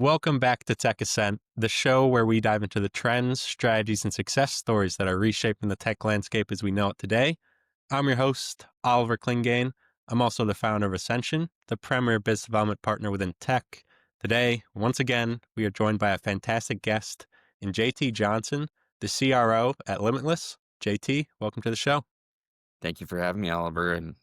Welcome back to Tech Ascent, the show where we dive into the trends, strategies, and success stories that are reshaping the tech landscape as we know it today. I'm your host, Oliver Klingane. I'm also the founder of Ascension, the premier business development partner within tech. Today, once again, we are joined by a fantastic guest in JT Johnson, the CRO at Limitless. JT, welcome to the show. Thank you for having me, Oliver, and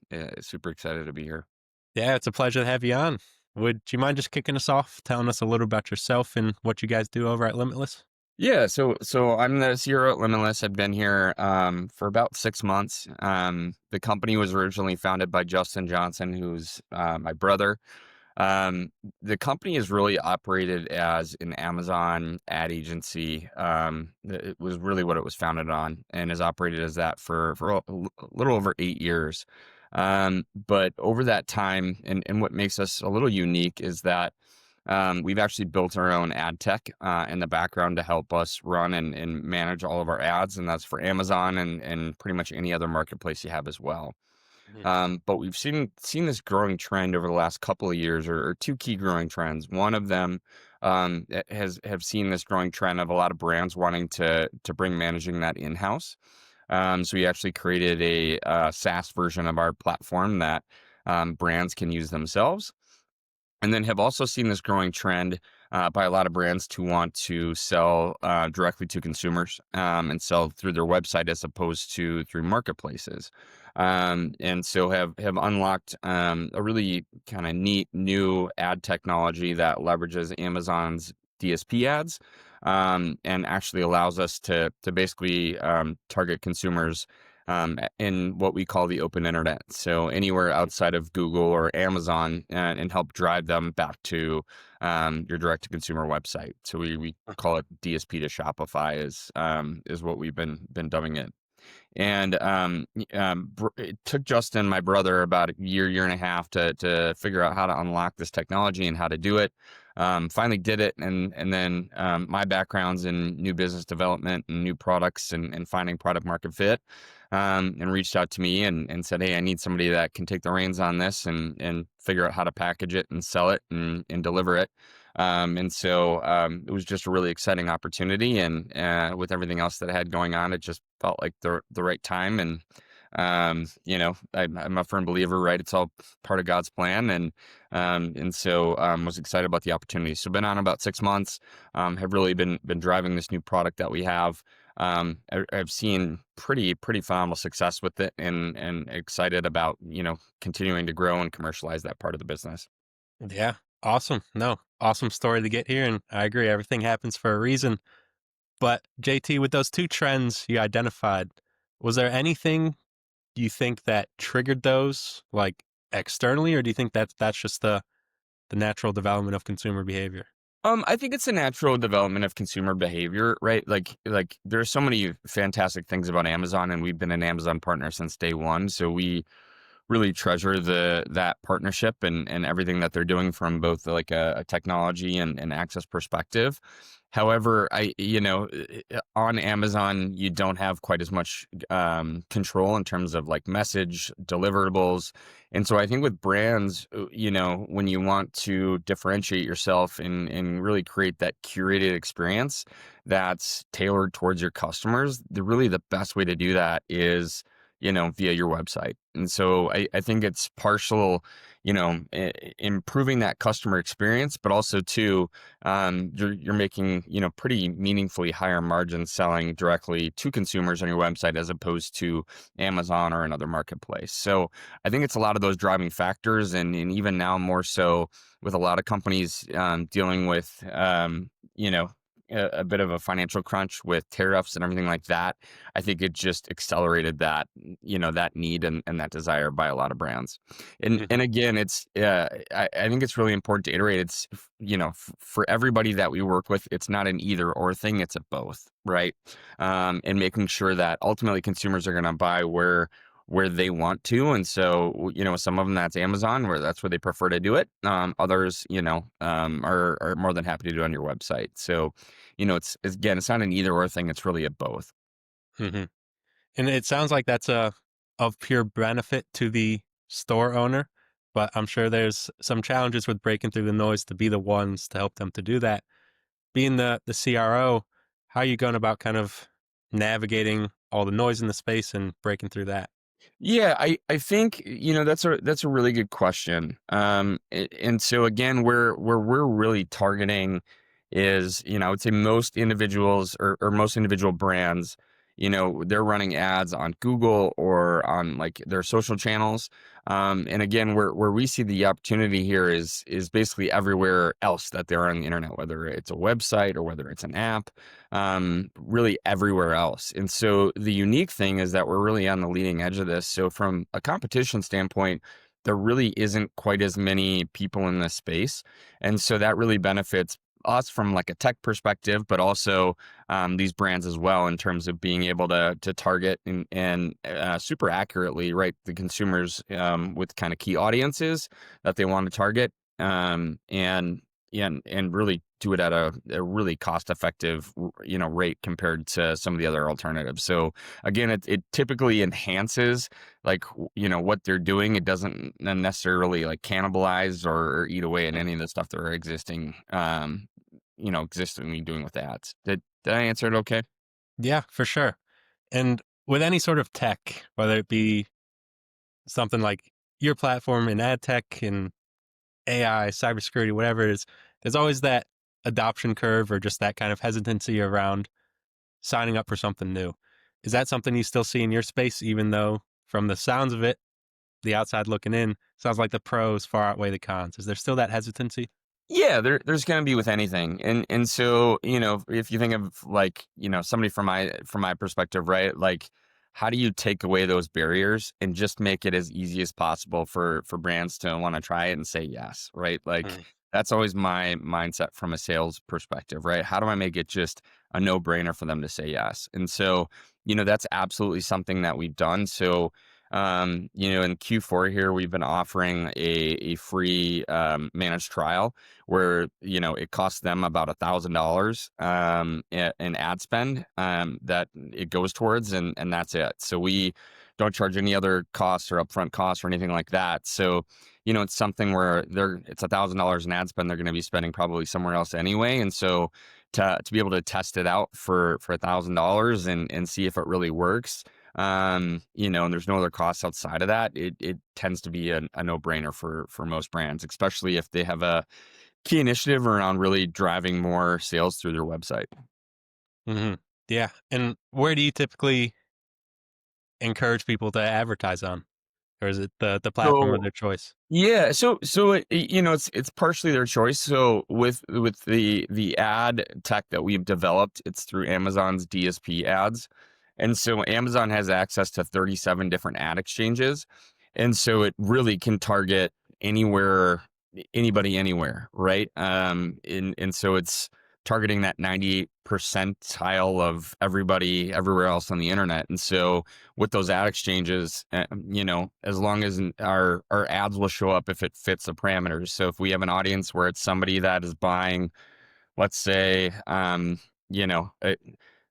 super excited to be here. Yeah, it's a pleasure to have you on. Would you mind just kicking us off, telling us a little about yourself and what you guys do over at Limitless? Yeah, so I'm the CEO at Limitless. I've been here for about 6 months. The company was originally founded by Justin Johnson, who's my brother. Um, the company is really operated as an Amazon ad agency. It was really what it was founded on, and has operated as that for a little over 8 years. But over that time, and what makes us a little unique is that we've actually built our own ad tech in the background to help us run and manage all of our ads, and that's for Amazon and pretty much any other marketplace you have as well. Mhm. But we've seen this growing trend over the last couple of years, or two key growing trends. One of them have seen this growing trend of a lot of brands wanting to bring managing that in house. So we actually created a SaaS version of our platform that brands can use themselves, and then have also seen this growing trend by a lot of brands to want to sell directly to consumers and sell through their website as opposed to through marketplaces. And so have unlocked a really kind of neat new ad technology that leverages Amazon's DSP ads, and actually allows us to basically target consumers in what we call the open internet. So anywhere outside of Google or Amazon, and help drive them back to your direct to consumer website. So we call it DSP to Shopify is what we've been dubbing it. And it took Justin, my brother, about a year and a half to figure out how to unlock this technology and how to do it. Finally did it, and then my background's in new business development and new products and finding product market fit, and reached out to me and said, "Hey, I need somebody that can take the reins on this and figure out how to package it and sell it and deliver it." And so it was just a really exciting opportunity, and with everything else that I had going on, it just felt like the right time. And I'm a firm believer, right? It's all part of God's plan, and so was excited about the opportunity. So been on about 6 months. Have really been driving this new product that we have. I've seen pretty phenomenal success with it, and excited about continuing to grow and commercialize that part of the business. Yeah, awesome. No, awesome story to get here. And I agree, everything happens for a reason. But JT, with those two trends you identified, was there anything you think that triggered those, like externally, or do you think that's just the natural development of consumer behavior? I think it's a natural development of consumer behavior, right? Like there's so many fantastic things about Amazon, and we've been an Amazon partner since day one. So we really treasure that partnership and everything that they're doing from both like a technology and access perspective. However, on Amazon, you don't have quite as much control in terms of like message deliverables. And so I think with brands, when you want to differentiate yourself and really create that curated experience that's tailored towards your customers, really the best way to do that is via your website. And so I think it's partial, improving that customer experience, but also too, you're making, pretty meaningfully higher margins selling directly to consumers on your website as opposed to Amazon or another marketplace. So I think it's a lot of those driving factors, and even now more so with a lot of companies dealing with, a bit of a financial crunch with tariffs and everything like that. I think it just accelerated that need and that desire by a lot of brands. And Hmm. again, I think it's really important to iterate. It's, for everybody that we work with, it's not an either or thing, it's a both, right? And making sure that ultimately consumers are going to buy where they want to. And so, some of them that's Amazon, where that's where they prefer to do it. Others, are more than happy to do it on your website. So, again, it's not an either or thing. It's really a both. Hmm. And it sounds like that's of pure benefit to the store owner. but I'm sure there's some challenges with breaking through the noise to be the ones to help them to do that. Being the CRO, how are you going about kind of navigating all the noise in the space and breaking through that? Yeah, I think, that's a really good question. And so again, where we're really targeting is, I would say most individuals or most individual brands, they're running ads on Google or on like their social channels. And again, where we see the opportunity here is basically everywhere else that they're on the internet, whether it's a website or whether it's an app, really everywhere else. And so the unique thing is that we're really on the leading edge of this. So from a competition standpoint, there really isn't quite as many people in this space. And so that really benefits us from like a tech perspective, but also these brands as well in terms of being able to target and super accurately, right, the consumers with kind of key audiences that they want to target, and really do it at a really cost effective rate compared to some of the other alternatives. So again, it typically enhances like what they're doing. It doesn't necessarily like cannibalize or eat away at any of the stuff they're existingly doing with ads. Did I answer it okay? Yeah, for sure. And with any sort of tech, whether it be something like your platform in ad tech and AI, cybersecurity, whatever it is, there's always that adoption curve or just that kind of hesitancy around signing up for something new. Is that something you still see in your space, even though from the sounds of it, the outside looking in, sounds like the pros far outweigh the cons? Is there still that hesitancy? Yeah, there's going to be with anything, and so if you think of like somebody from my perspective, right? Like, how do you take away those barriers and just make it as easy as possible for brands to want to try it and say yes, right? Like Mhm. that's always my mindset from a sales perspective, right? How do I make it just a no brainer for them to say yes? And so that's absolutely something that we've done. So in Q4 here, we've been offering a free managed trial where it costs them about $1,000 in ad spend that it goes towards, and that's it. So we don't charge any other costs or upfront costs or anything like that. So it's something where it's $1,000 in ad spend they're going to be spending probably somewhere else anyway, and so to be able to test it out for $1,000 and see if it really works. And there's no other costs outside of that. It tends to be a no brainer for most brands, especially if they have a key initiative around really driving more sales through their website. Mhm. Yeah, and where do you typically encourage people to advertise on? Or is it the platform of So their choice? yeah, it's partially their choice. So with the ad tech that we've developed, it's through Amazon's DSP ads. And so Amazon has access to 37 different ad exchanges. And so it really can target anywhere, anybody anywhere, right? And so it's targeting that 98 percentile of everybody everywhere else on the internet. And so with those ad exchanges, as long as our ads will show up if it fits the parameters. So if we have an audience where it's somebody that is buying, let's say, you know, uh,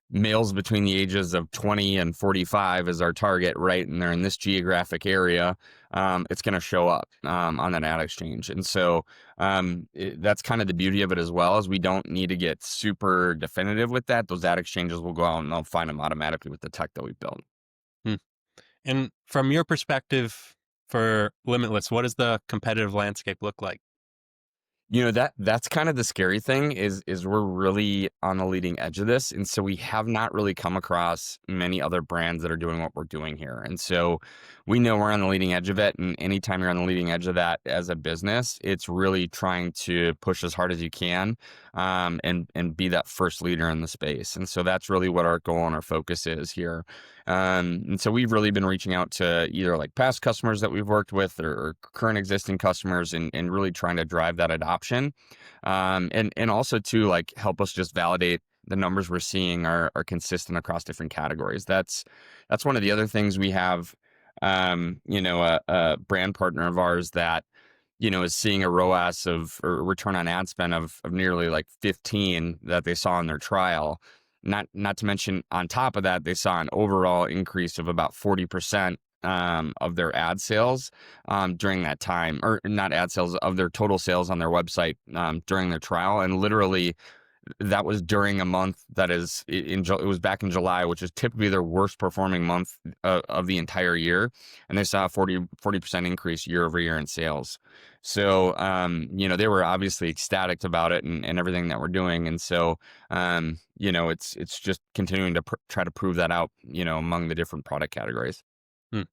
males between the ages of 20 and 45 is our target, right? And they're in this geographic area, it's going to show up on that ad exchange. And so that's kind of the beauty of it as well, is we don't need to get super definitive with that. Those ad exchanges will go out and they'll find them automatically with the tech that we've built. Hmm. And from your perspective for Limitless, what does the competitive landscape look like? That's kind of the scary thing is we're really on the leading edge of this. And so we have not really come across many other brands that are doing what we're doing here. And so we know we're on the leading edge of it. And anytime you're on the leading edge of that as a business, it's really trying to push as hard as you can, and be that first leader in the space. And so that's really what our goal and our focus is here. And so we've really been reaching out to either like past customers that we've worked with or current existing customers, and really trying to drive that adoption. And also to like help us just validate the numbers we're seeing are consistent across different categories. That's one of the other things we have, a brand partner of ours that, is seeing a ROAS of or return on ad spend of nearly like 15 that they saw in their trial. Not to mention on top of that, they saw an overall increase of about 40% of their ad sales during that time, or not ad sales, of their total sales on their website during their trial. And literally, that was during a month that is it was back in July, which is typically their worst performing month of the entire year, and they saw a 40% increase year over year in sales. So they were obviously ecstatic about it, and everything that we're doing. And so it's just continuing to try to prove that out, among the different product categories. Hmm.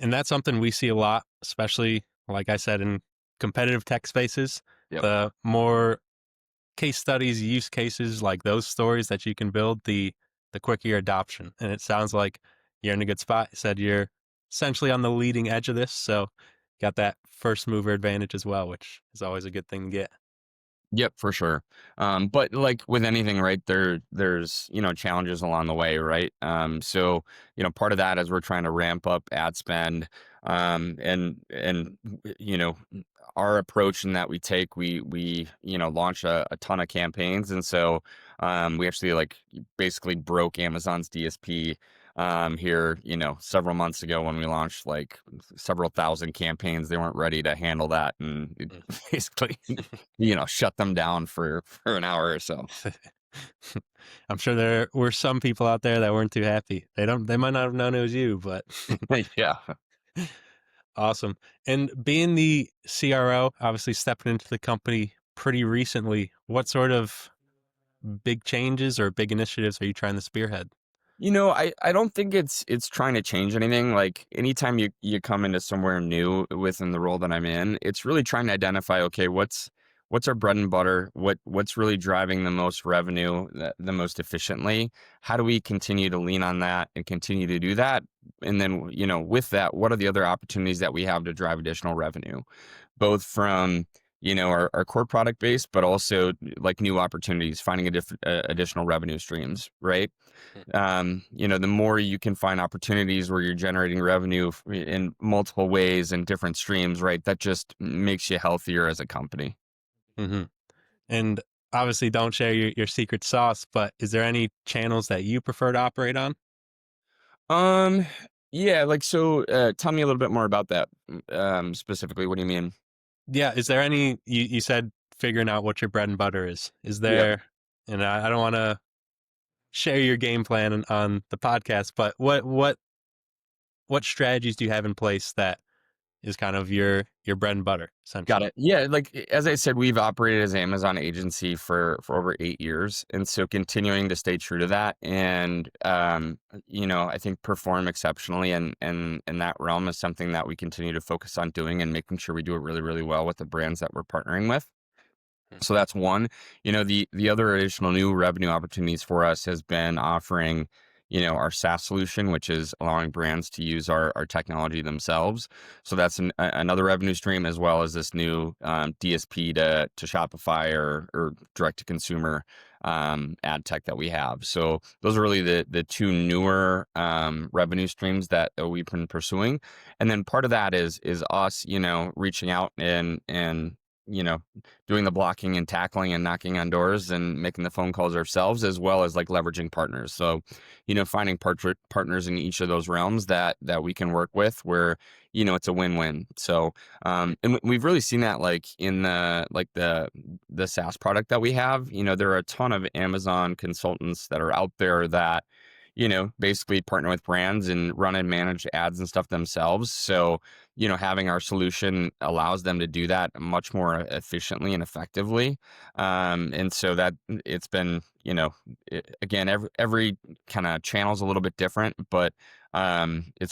And that's something we see a lot, especially, like I said, in competitive tech spaces. Yep. The more case studies, use cases like those stories that you can build, the quicker your adoption. And it sounds like you're in a good spot. You said you're essentially on the leading edge of this, so got that first mover advantage as well, which is always a good thing to get. Yep, for sure. But like with anything, right, there's challenges along the way, right? So part of that is we're trying to ramp up ad spend, and our approach in that we take, we launch a ton of campaigns. And so we actually like basically broke Amazon's DSP here, several months ago when we launched like several thousand campaigns. They weren't ready to handle that, and it Mm. basically shut them down for an hour or so. I'm sure there were some people out there that weren't too happy. They might not have known it was you, but Yeah. awesome. And being the CRO, obviously stepping into the company pretty recently, what sort of big changes or big initiatives are you trying to spearhead? I don't think it's trying to change anything. Like anytime you come into somewhere new within the role that I'm in, it's really trying to identify, okay, what's our bread and butter? What's really driving the most revenue, the most efficiently? How do we continue to lean on that and continue to do that? And then, with that, what are the other opportunities that we have to drive additional revenue, both from our core product base, but also like new opportunities, finding a different additional revenue streams, right? The more you can find opportunities where you're generating revenue in multiple ways and different streams, right? That just makes you healthier as a company. Mm-hmm. And obviously, don't share your secret sauce, but is there any channels that you prefer to operate on? Um, yeah, like so. Tell me a little bit more about that. Specifically, what do you mean? Yeah, is there any, you said figuring out what your bread and butter is. Is Yep. there, and I don't want to share your game plan on the podcast, but what strategies do you have in place that is kind of your bread and butter, Got essentially? it. Yeah, like as I said, we've operated as Amazon agency for over 8 years, and so continuing to stay true to that, and I think perform exceptionally, and in that realm is something that we continue to focus on doing and making sure we do it really, really well with the brands that we're partnering with. So that's one. The other additional new revenue opportunities for us has been offering, our SaaS solution, which is allowing brands to use our technology themselves. So that's another revenue stream, as well as this new DSP to Shopify or direct to consumer ad tech that we have. So those are really the two newer revenue streams that we've been pursuing. And then part of that is us, reaching out and you know, doing the blocking and tackling and knocking on doors and making the phone calls ourselves, as well as like leveraging partners. So, finding partners in each of those realms that we can work with, where it's a win-win. So, and we've really seen that like in the SaaS product that we have. There are a ton of Amazon consultants that are out there that basically partner with brands and run and manage ads and stuff themselves. So, having our solution allows them to do that much more efficiently and effectively. And so that it's been, again, every kind of channel is a little bit different, but I'm a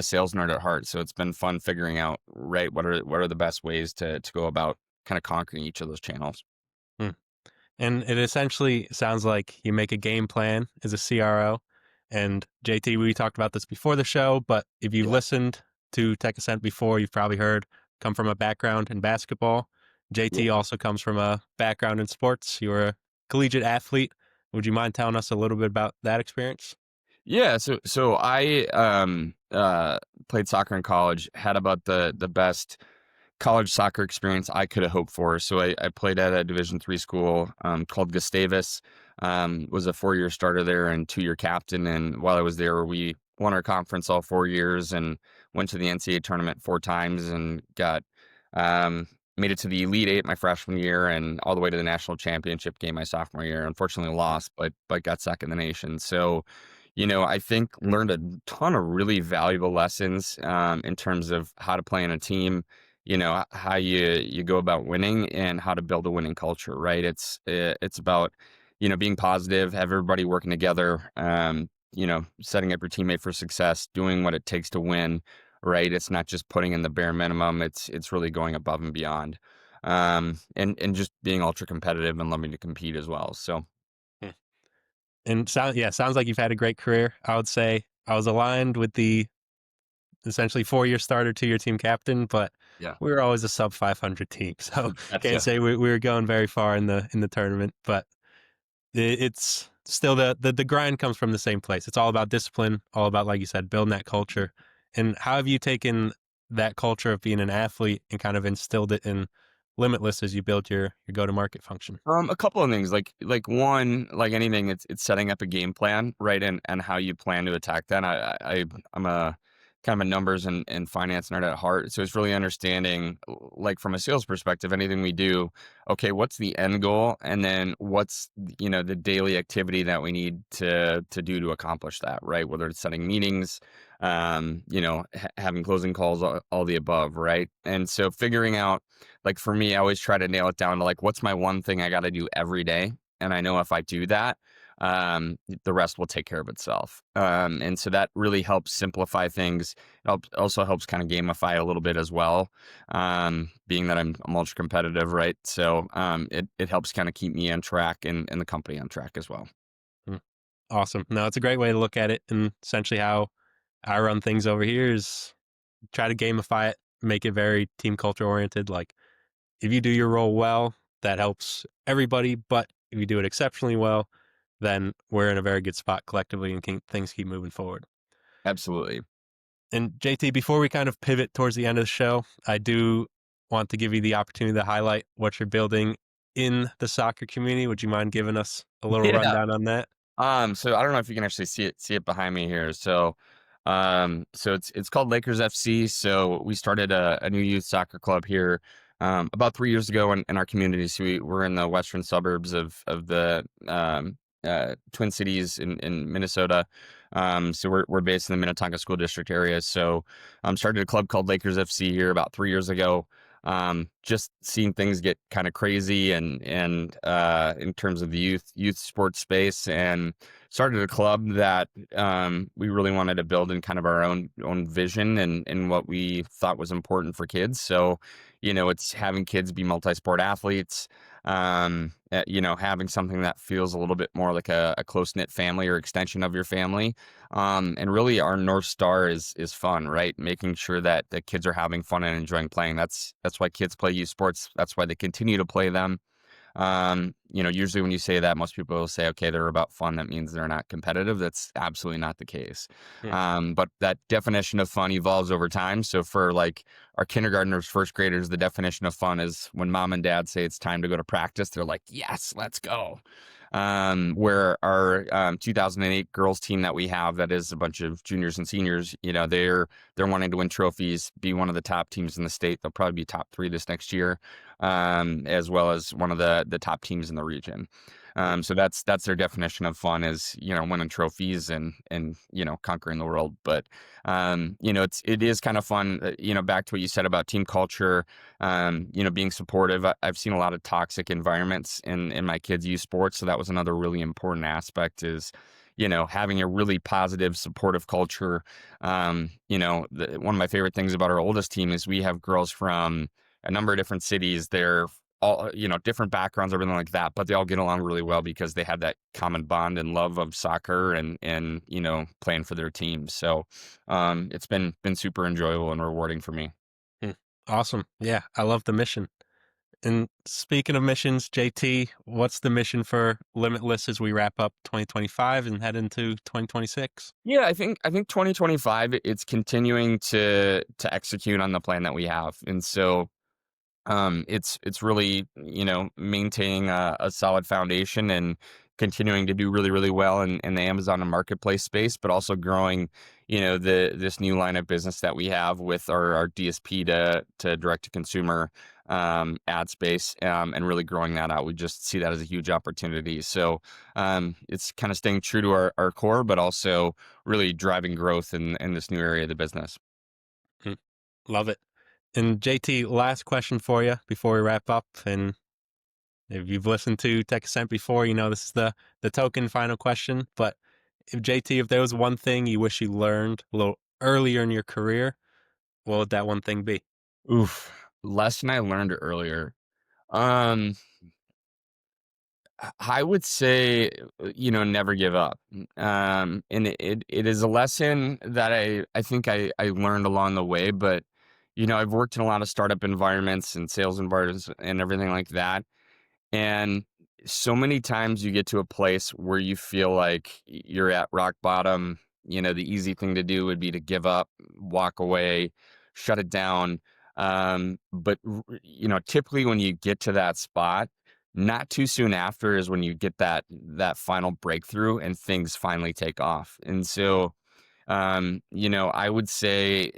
sales nerd at heart. So it's been fun figuring out, right, what are the best ways to go about kind of conquering each of those channels. Hmm. And it essentially sounds like you make a game plan as a CRO. And JT, we talked about this before the show, but if you've Yeah. listened to Tech Ascent before, you've probably heard come from a background in basketball. JT also comes from a background in sports. You were a collegiate athlete. Would you mind telling us a little bit about that experience? Yeah, so I played soccer in college, had about the best college soccer experience I could have hoped for. So I played at a Division III school called Gustavus. Was a 4-year starter there and 2-year captain. And while I was there, we won our conference all 4 years and went to the NCAA tournament 4 times and got um, made it to the Elite Eight my freshman year and all the way to the national championship game my sophomore year. Unfortunately, Mm, lost, but got second in the nation. So, I think learned a ton of really valuable lessons in terms of how to play in a team. How you go about winning and how to build a winning culture. Right? It's about being positive, have everybody working together. Setting up your teammate for success, doing what it takes to win, right? It's not just putting in the bare minimum. It's really going above and beyond. And just being ultra competitive and loving to compete as well. So mm. And sounds like you've had a great career. I would say I was aligned with the essentially 4-year starter, 2-year team captain, but yeah, we were always a sub 500 team. So can't gotcha. say we were going very far in the tournament, but it's still the grind comes from the same place. It's all about discipline, all about, like you said, building that culture. And how have you taken that culture of being an athlete and kind of instilled it in Limitless as you build your go-to-market function? A couple of things, like one, like anything, it's setting up a game plan, right, and how you plan to attack that. I'm a kind of a numbers and finance nerd at heart, so it's really understanding, like from a sales perspective, anything we do, okay, what's the end goal, and then what's the daily activity that we need to do to accomplish that, right? Whether it's setting meetings, having closing calls, all the above, right? And so figuring out, like for me, I always try to nail it down to like, what's my one thing I got to do every day? And I know if I do that, the rest will take care of itself. And so that really helps simplify things. Also helps kind of gamify a little bit as well. Being that I'm ultra competitive, right? So it helps kind of keep me on track and the company on track as well. Mm. Awesome. No, it's a great way to look at it. And essentially how I run things over here is try to gamify it, make it very team culture oriented. Like if you do your role well, that helps everybody. But if you do it exceptionally well, then we're in a very good spot collectively and things keep moving forward. Absolutely. And JT, before we kind of pivot towards the end of the show, I do want to give you the opportunity to highlight what you're building in the soccer community. Would you mind giving us a little Yeah. rundown on that? So I don't know if you can actually see it behind me here. So it's called Lakers FC. So we started a new youth soccer club here about 3 years ago in our community. So we're in the western suburbs of the Twin Cities in Minnesota. So we're based in the Minnetonka School District area. So started a club called Lakers FC here about 3 years ago. Just seeing things get kind of crazy and in terms of the youth sports space, and started a club that we really wanted to build in kind of our own vision and what we thought was important for kids. So, it's having kids be multi-sport athletes, having something that feels a little bit more like a close-knit family or extension of your family. And really our North Star is fun, right? Making sure that the kids are having fun and enjoying playing. That's why kids play youth sports. That's why they continue to play them. Usually when you say that, most people will say, okay, they're about fun. That means they're not competitive. That's absolutely not the case. Hmm. But that definition of fun evolves over time. So for like our kindergartners, first graders, the definition of fun is when mom and dad say it's time to go to practice, they're like, yes, let's go. Where our 2008 girls team that we have, that is a bunch of juniors and seniors, they're wanting to win trophies, be one of the top teams in the state. They'll probably be top 3 this next year, as well as one of the top teams in the region. So that's their definition of fun, is winning trophies and conquering the world. But it is kind of fun. Back to what you said about team culture, being supportive. I've seen a lot of toxic environments in my kids' youth sports, so that was another really important aspect, is having a really positive, supportive culture. One of my favorite things about our oldest team is we have girls from a number of different cities. They're all, different backgrounds, everything like that, but they all get along really well because they have that common bond and love of soccer and playing for their teams. So it's been super enjoyable and rewarding for me. Hmm. Awesome. Yeah, I love the mission. And speaking of missions, JT, what's the mission for Limitless as we wrap up 2025 and head into 2026? Yeah, I think 2025, it's continuing to execute on the plan that we have. And so it's really, maintaining a solid foundation and continuing to do really, really well in the Amazon and marketplace space, but also growing, this new line of business that we have with our DSP to direct to consumer ad space, and really growing that out. We just see that as a huge opportunity. So it's kind of staying true to our core, but also really driving growth in this new area of the business. Mm, love it. And JT, last question for you before we wrap up. And if you've listened to Tech Ascent before, you know this is the token final question. But if JT, if there was one thing you wish you learned a little earlier in your career, what would that one thing be? Oof. Lesson I learned earlier. Um, I would say, never give up. And it is a lesson that I think I learned along the way, but I've worked in a lot of startup environments and sales environments and everything like that. And so many times you get to a place where you feel like you're at rock bottom. The easy thing to do would be to give up, walk away, shut it down. But typically when you get to that spot, not too soon after is when you get that final breakthrough and things finally take off. And so I would say,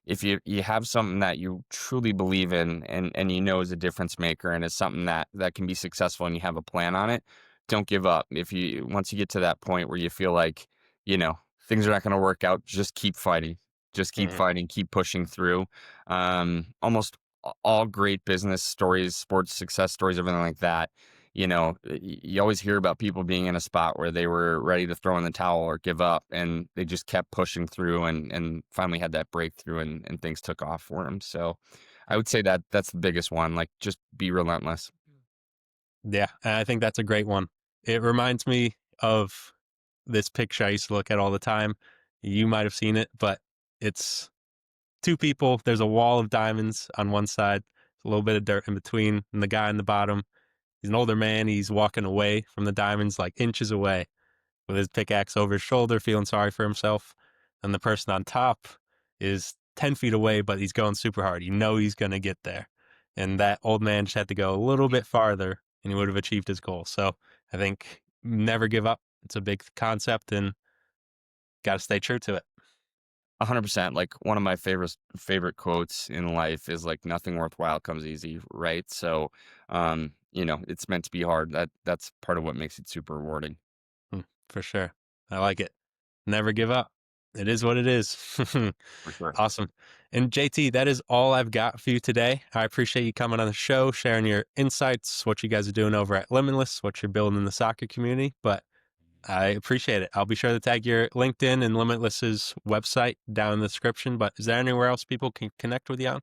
if you have something that you truly believe in and is a difference maker and is something that can be successful and you have a plan on it, don't give up. If you once you get to that point where you feel like, you know, things are not going to work out, just keep fighting. Just keep Mhm. fighting, keep pushing through. Almost all great business stories, sports success stories, everything like that, you always hear about people being in a spot where they were ready to throw in the towel or give up, and they just kept pushing through and finally had that breakthrough and things took off for them. So I would say that that's the biggest one. Like, just be relentless. Yeah, and I think that's a great one. It reminds me of this picture I used to look at all the time. You might have seen it, but it's two people. There's a wall of diamonds on one side, a little bit of dirt in between, and the guy on the bottom, he's an older man. He's walking away from the diamonds, like inches away, with his pickaxe over his shoulder, feeling sorry for himself. And the person on top is 10 feet away, but he's going super hard. You know he's going to get there. And that old man just had to go a little bit farther and he would have achieved his goal. So I think never give up. It's a big concept and got to stay true to it. 100%. Like, one of my favorite quotes in life is like, nothing worthwhile comes easy, right? So, it's meant to be hard. That's part of what makes it super rewarding. Mm, for sure. I like it. Never give up. It is what it is. For sure. Awesome. And JT, that is all I've got for you today. I appreciate you coming on the show, sharing your insights, what you guys are doing over at Limitless, what you're building in the soccer community. But I appreciate it. I'll be sure to tag your LinkedIn and Limitless's website down in the description. But is there anywhere else people can connect with you on?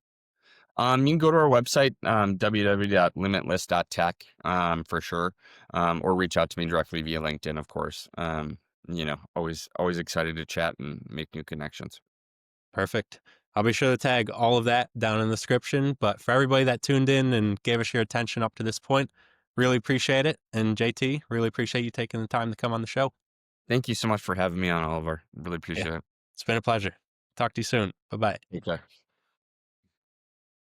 You can go to our website, www.limitless.tech, for sure, or reach out to me directly via LinkedIn, of course. Always excited to chat and make new connections. Perfect. I'll be sure to tag all of that down in the description. But for everybody that tuned in and gave us your attention up to this point, really appreciate it. And JT, really appreciate you taking the time to come on the show. Thank you so much for having me on, Oliver. Really Yeah, appreciate it. it's been a pleasure. Talk to you soon. Bye bye. Take care.